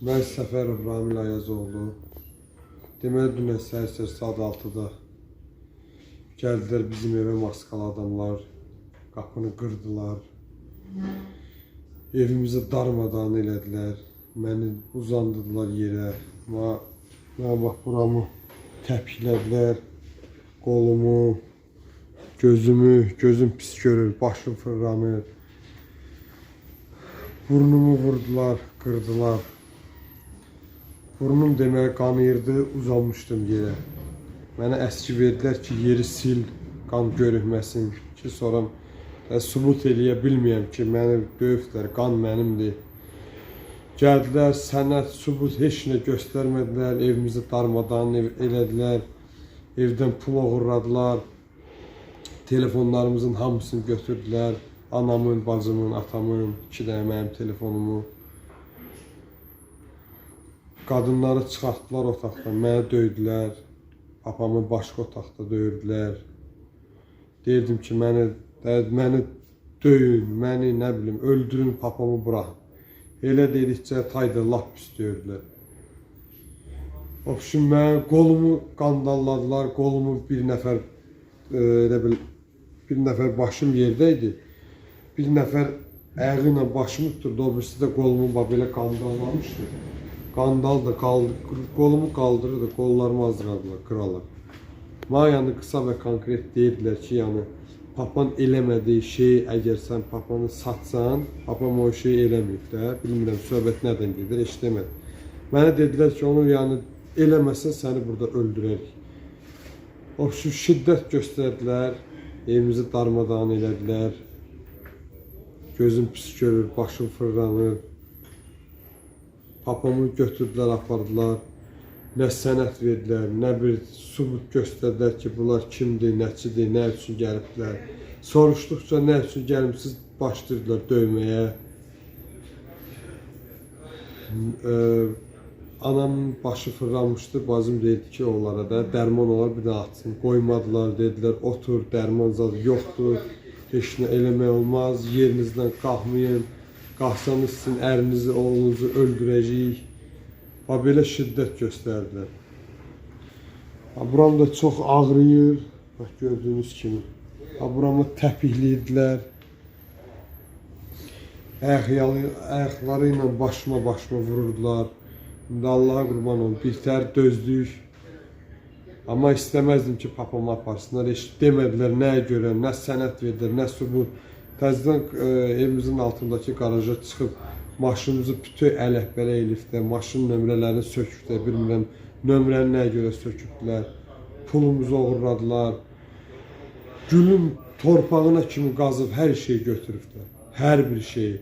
Mən Səfərov Ramil Ayazoğlu. Deməli, dünən səhər saat 6-da gəldilər bizim evə maskalı adamlar. Qapını qırdılar. Evimizi darmadağın elədilər. Məni uzandırdılar yerə. Mənə bax, buramı təpiklədilər. Qolumu, gözüm pis görür, başım fırlanır. Burnumu vurdular, qırdılar. Burnum deməli qanıyırdı, uzanmışdım yerə. Mənə əski verdilər ki, yeri sil, qan görünməsin ki, sonra sübut eləyə bilməyəm ki, məni döyüblər, qan mənimdir. Gəldilər, sənət, sübut heç nə göstərmədilər, evimizi darmadağın elədilər, evdən pul oğurladılar, telefonlarımızın hamısını götürdülər, anamın, bacımın, atamın, 2 dənə mənim telefonumu. Qadınları çıxartdılar otaqdan, mənə döydülər, papamı başqa otaqda döyürdülər. Deyirdim ki, məni döyün, məni nə bilim, öldürün, papamı buraxın. Elə dedikcə tayda lap pis döyürdülər. Obşun, mən qolumu qandalladılar, qolumu bir nəfər başım yerdəydi. Bir nəfər ayağı ilə başımı tuturdu, o birisi də qolumu belə qandallamışdı. Qandal da qolumu qaldırırdı, qollarımı azdıradılar, qıralar. Mənə yəni qısa və konkret deyirdilər ki, yəni papan eləmədiyi şeyi əgər sən papanı satsan, papam o şeyi eləməyib də, bilmirəm söhbət nədən gedir, heç demədi. Mənə dedilər ki, onu yəni eləməsən səni burada öldürərik. O şiddət göstərdilər, evimizi darmadağın elədilər. Gözüm pis görür, başım fırlanır. Papamı götürdülər, apardılar. Nə sənət verdilər, nə bir sübut göstərdilər ki, bunlar kimdir, nəçidir, nə üçün gəlibdilər. Soruşduqca nə üçün gəlmişsiniz, başlayırdılar döyməyə. Anamın başı fırlanmışdı, bacım deyildi ki, onlara da dərman olar, bir də atsın. Qoymadılar, dedilər, otur, dərman zadı yoxdur, heç nə eləmək olmaz, yerinizdən qalxmayın. Qalxsanız sizin ərinizi, oğlunuzu öldürəcəyik. Belə şiddət göstərdilər. Buram da çox ağrıyır. Bax, gördüyünüz kimi. Buramı təpikləyirlər. Ayaqları ilə başıma vururdular. İndi Allaha qurban olun, birtəhər dözdük. Amma istəməzdim ki, papamı aparsınlar. Heç demədilər nəyə görə, nə sənət verdilər, nə sübut. Təzədən evimizin altındakı qaraja çıxıb maşınımızı bütün ələk-bələk elibdə, maşın nömrələrini sökübdə, bilmirəm, nömrəni nəyə görə sökübdülər, pulumuzu oğurladılar, gülün torpağına kimi qazıb hər şeyi götürübdülər, hər bir şeyi.